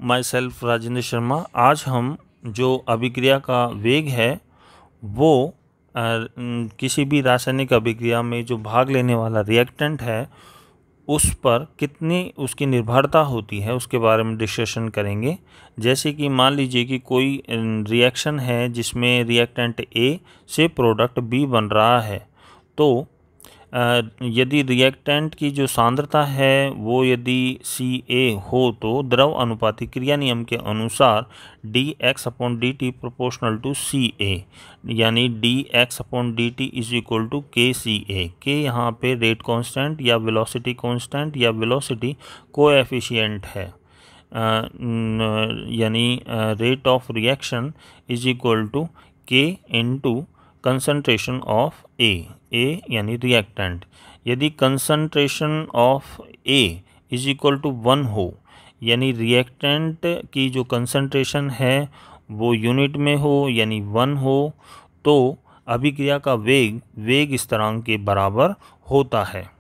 My self Rajendra Sharma. आज हम जो अभिक्रिया का वेग है वो किसी भी रासायनिक अभिक्रिया में जो भाग लेने वाला रिएक्टेंट है उस पर कितनी उसकी निर्भरता होती है उसके बारे में डिस्कशन करेंगे। जैसे कि मान लीजिए कि कोई रिएक्शन है जिसमें रिएक्टेंट ए से प्रोडक्ट बी बन रहा है, तो यदि रिएक्टेंट की जो सांद्रता है वो यदि Ca हो तो द्रव अनुपाती क्रिया नियम के अनुसार dx/dt प्रोपोर्शनल टू Ca, यानी dx/dt is equal to Kca। K यहाँ पे रेट कांस्टेंट या वेलोसिटी कांस्टेंट या वेलोसिटी कोएफिशिएंट है, यानी rate of reaction is equal to K into concentration of A यानी रिएक्टेंट। यदि concentration of A is equal to 1 हो, यानी रिएक्टेंट की जो कंसंट्रेशन है वो यूनिट में हो यानी 1 हो, तो अभिक्रिया का वेग स्थिरांक के बराबर होता है।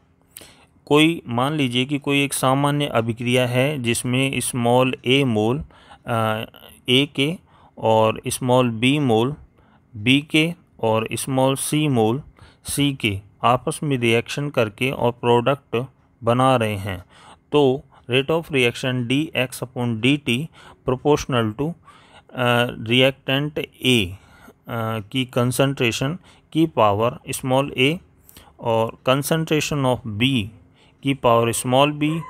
कोई मान लीजिए कि कोई एक सामान्य अभिक्रिया है जिसमें स्मॉल a मोल A के और स्मॉल b मोल B के और स्मॉल c मोल C के आपस में रिएक्शन करके और प्रोडक्ट बना रहे हैं, तो rate of reaction dx/dt proportional to reactant A की कंसंट्रेशन की पावर स्मॉल a और कंसंट्रेशन ऑफ B की power small b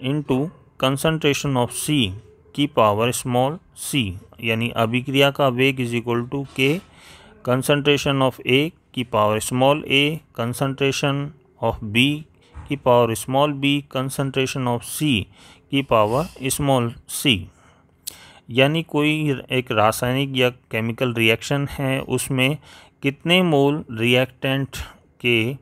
into concentration of C की पावर स्मॉल c, यानी अभिक्रिया का वेग is equal to K concentration of A की power small a, concentration of B की power small b, concentration of C की power small c। यानी कोई एक रासायनिक या केमिकल रिएक्शन है उसमें कितने मोल रिएक्टेंट के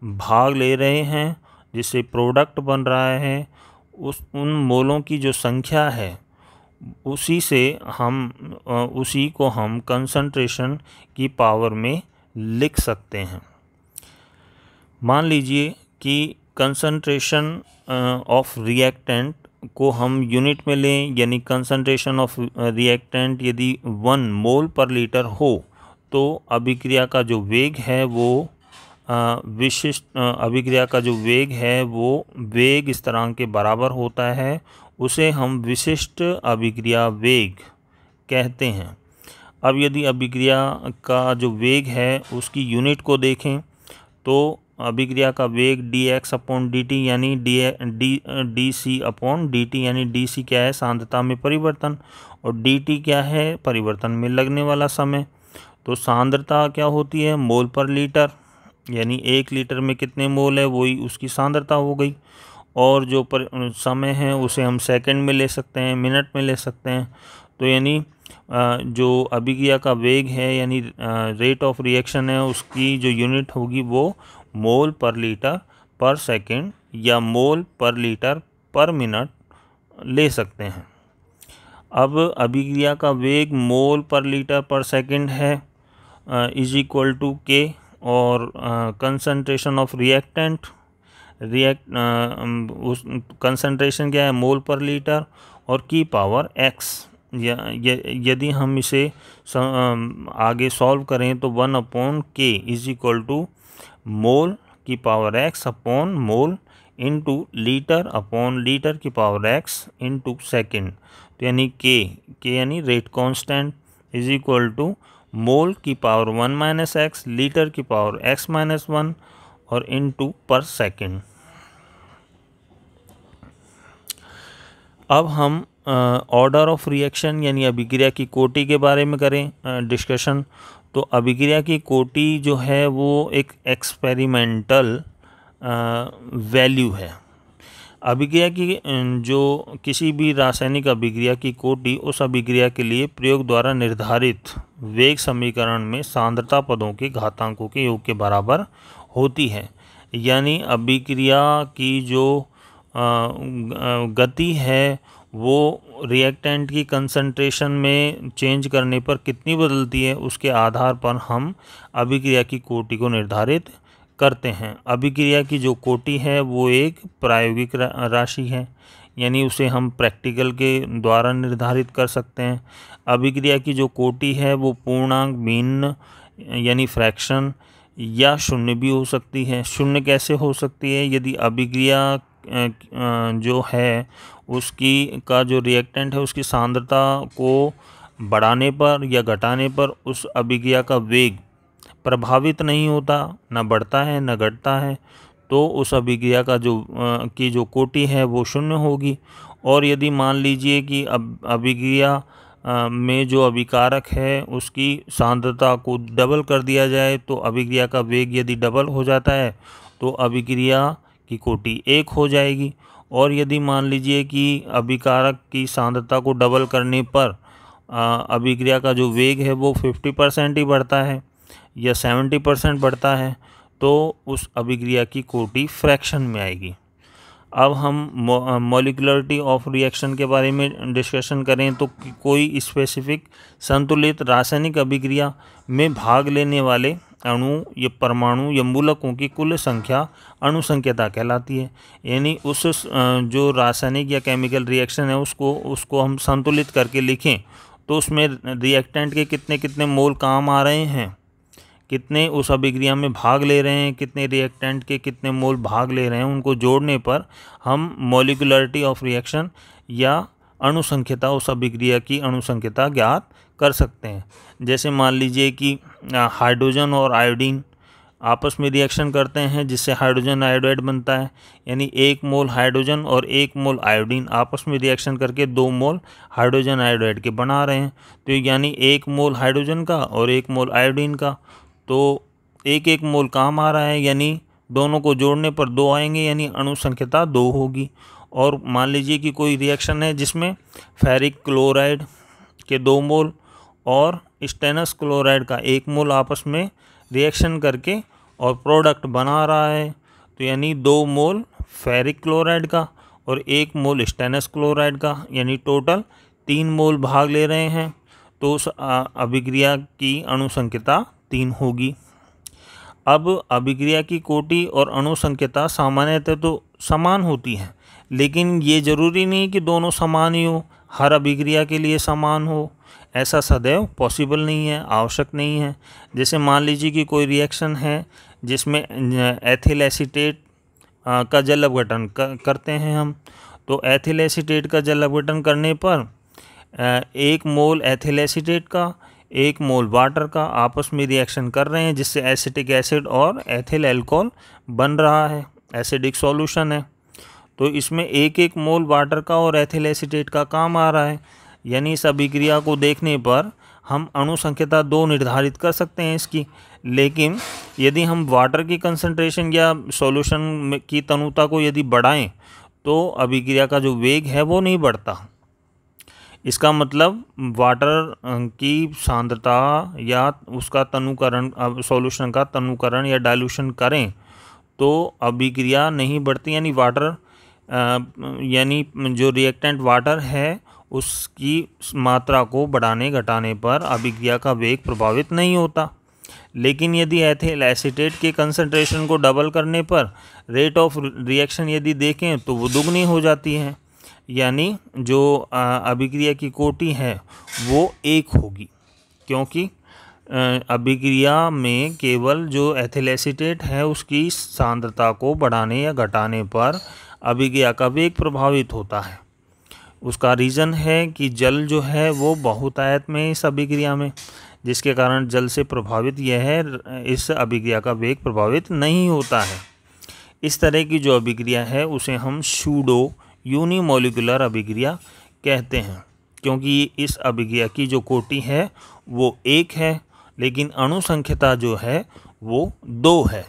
भाग ले रहे हैं जिससे प्रोडक्ट बन रहा है, उन मोलों की जो संख्या है उसी को हम कंसंट्रेशन की पावर में लिख सकते हैं। मान लीजिए कि कंसंट्रेशन ऑफ रिएक्टेंट को हम यूनिट में लें, यानी कंसंट्रेशन ऑफ रिएक्टेंट यदि 1 मोल पर लीटर हो, तो अभिक्रिया का जो वेग है वो अभिक्रिया का जो वेग है वो वेग स्थिरांक के बराबर होता है। उसे हम विशिष्ट अभिक्रिया वेग कहते हैं। अब यदि अभिक्रिया का जो वेग है उसकी यूनिट को देखें तो अभिक्रिया का वेग dx/dt यानी dc/dt, यानी dc क्या है, सांद्रता में परिवर्तन, और dt क्या है, परिवर्तन में लगने वाला समय। तो सांद्रता क्या होती है, मोल पर लीटर, यानी 1 लीटर में कितने मोल है वही उसकी सांद्रता हो गई। और जो समय है उसे हम सेकंड में ले सकते हैं, मिनट में ले सकते हैं। तो यानी जो अभिक्रिया का वेग है यानी रेट ऑफ रिएक्शन है उसकी जो यूनिट होगी वो मोल पर लीटर पर सेकंड या मोल पर लीटर पर मिनट ले सकते हैं। अब अभिक्रिया का वेग मोल पर लीटर पर सेकंड है इज इक्वल टू K, और कंसंट्रेशन ऑफ रिएक्टेंट उस कंसंट्रेशन क्या है, मोल पर लीटर और की पावर x। यदि हम इसे आगे सॉल्व करें तो 1/K is equal to mole की power x upon mole into litre upon litre की पावर x इंटू सेकेंड। तो यानी K यानी rate constant is equal to mole की पावर 1 - x, लीटर की पावर x - 1 और इंटू पर सेकेंड। अब हम ऑर्डर ऑफ रिएक्शन यानी अभिक्रिया की कोटि के बारे में करें डिस्कशन। तो अभिक्रिया की कोटि जो है वो एक एक्सपेरिमेंटल वैल्यू है। अभिक्रिया की जो किसी भी रासायनिक अभिक्रिया की कोटि उस अभिक्रिया के लिए प्रयोग द्वारा निर्धारित वेग समीकरण में सांद्रता पदों के घातांकों के योग के बराबर होती है। यानी अभिक्रिया की जो गति है वो रिएक्टेंट की कंसंट्रेशन में चेंज करने पर कितनी बदलती है उसके आधार पर हम अभिक्रिया की कोटि को निर्धारित करते हैं। अभिक्रिया की जो कोटि है वो एक प्रायोगिक राशि है, यानी उसे हम प्रैक्टिकल के द्वारा निर्धारित कर सकते हैं। अभिक्रिया की जो कोटि है वो पूर्णांक, भिन्न यानी फ्रैक्शन या शून्य भी हो सकती है। शून्य कैसे हो सकती है? यदि अभिक्रिया जो है उसकी का जो रिएक्टेंट है उसकी सांद्रता को बढ़ाने पर या घटाने पर उस अभिक्रिया का वेग प्रभावित नहीं होता, न बढ़ता है न घटता है, तो उस अभिक्रिया का जो कोटि है वो शून्य होगी। और यदि मान लीजिए कि अभिक्रिया में जो अभिकारक है उसकी सांद्रता को डबल कर दिया जाए तो अभिक्रिया का वेग यदि डबल हो जाता है तो अभिक्रिया की कोटि 1 हो जाएगी। और यदि मान लीजिए कि अभिकारक की सांद्रता को डबल करने पर अभिक्रिया का जो वेग है वो 50% ही बढ़ता है या 70% बढ़ता है तो उस अभिक्रिया की कोटि फ्रैक्शन में आएगी। अब हम मॉलिक्यूलरिटी ऑफ रिएक्शन के बारे में डिस्कशन करें तो कोई स्पेसिफिक संतुलित रासायनिक अभिक्रिया में भाग लेने वाले अणु या परमाणु या मूलकों की कुल संख्या अणुसंख्यता कहलाती है। यानी उस जो रासायनिक या केमिकल रिएक्शन है उसको हम संतुलित करके लिखें तो उसमें रिएक्टेंट के कितने कितने मोल काम आ रहे हैं, कितने उस अभिक्रिया में भाग ले रहे हैं, कितने रिएक्टेंट के कितने मोल भाग ले रहे हैं, उनको जोड़ने पर हम मॉलिक्यूलरिटी ऑफ रिएक्शन या अणुसंख्यता, उस अभिक्रिया की अणुसंख्यता ज्ञात कर सकते हैं। जैसे मान लीजिए कि हाइड्रोजन और आयोडीन आपस में रिएक्शन करते हैं जिससे हाइड्रोजन आयोडाइड बनता है। यानी 1 मोल हाइड्रोजन और 1 मोल आयोडीन आपस में रिएक्शन करके 2 मोल हाइड्रोजन आयोडाइड के बना रहे हैं। तो यानी 1 मोल हाइड्रोजन का और 1 मोल आयोडीन का, तो 1 मोल काम आ रहा है, यानी दोनों को जोड़ने पर 2 आएंगे, यानी अणुसंख्यता 2 होगी। और मान लीजिए कि कोई रिएक्शन है जिसमें फेरिक क्लोराइड के 2 मोल और स्टेनस क्लोराइड का 1 मोल आपस में रिएक्शन करके और प्रोडक्ट बना रहा है, तो यानी 2 मोल फेरिक क्लोराइड का और 1 मोल स्टेनस क्लोराइड का, यानी टोटल 3 मोल भाग ले रहे हैं, तो उस अभिक्रिया की अणुसंख्यता 3 होगी। अब अभिक्रिया की कोटि और अणुसंख्यता सामान्यतः तो समान होती हैं, लेकिन ये ज़रूरी नहीं कि दोनों समान ही हो, हर अभिक्रिया के लिए समान हो, ऐसा सदैव पॉसिबल नहीं है, आवश्यक नहीं है। जैसे मान लीजिए कि कोई रिएक्शन है जिसमें एथिल एसीटेट का जल अपघटन करते हैं हम, तो एथिल एसीटेट का जल अपघटन करने पर 1 मोल एथिल एसीटेट का 1 मोल वाटर का आपस में रिएक्शन कर रहे हैं जिससे एसिटिक एसिड और एथिल अल्कोहल बन रहा है, एसिडिक सॉल्यूशन है। तो इसमें 1 मोल वाटर का और एथिल एसीटेट का काम आ रहा है, यानी इस अभिक्रिया को देखने पर हम अणुसंख्यता 2 निर्धारित कर सकते हैं इसकी। लेकिन यदि हम वाटर की कंसंट्रेशन या सॉल्यूशन की तनुता को यदि बढ़ाएं तो अभिक्रिया का जो वेग है वो नहीं बढ़ता। इसका मतलब वाटर की सांद्रता या उसका तनुकरण, सॉल्यूशन का तनुकरण या डाइल्यूशन करें तो अभिक्रिया नहीं बढ़ती, यानी वाटर यानी जो रिएक्टेंट वाटर है उसकी मात्रा को बढ़ाने घटाने पर अभिक्रिया का वेग प्रभावित नहीं होता। लेकिन यदि एथिल एसीटेट के कंसंट्रेशन को डबल करने पर रेट ऑफ रिएक्शन यदि देखें तो वो दुगनी हो जाती है, यानी जो अभिक्रिया की कोटि है वो 1 होगी, क्योंकि अभिक्रिया में केवल जो एथिल एसीटेट है उसकी सांद्रता को बढ़ाने या घटाने पर अभिक्रिया का वेग प्रभावित होता है। उसका रीज़न है कि जल जो है वो बहुतायत में इस अभिक्रिया में, जिसके कारण जल से प्रभावित यह है, इस अभिक्रिया का वेग प्रभावित नहीं होता है। इस तरह की जो अभिक्रिया है उसे हम सूडो यूनिमोलिकुलर अभिक्रिया कहते हैं, क्योंकि इस अभिक्रिया की जो कोटि है वो 1 है, लेकिन अणुसंख्यता जो है वो 2 है।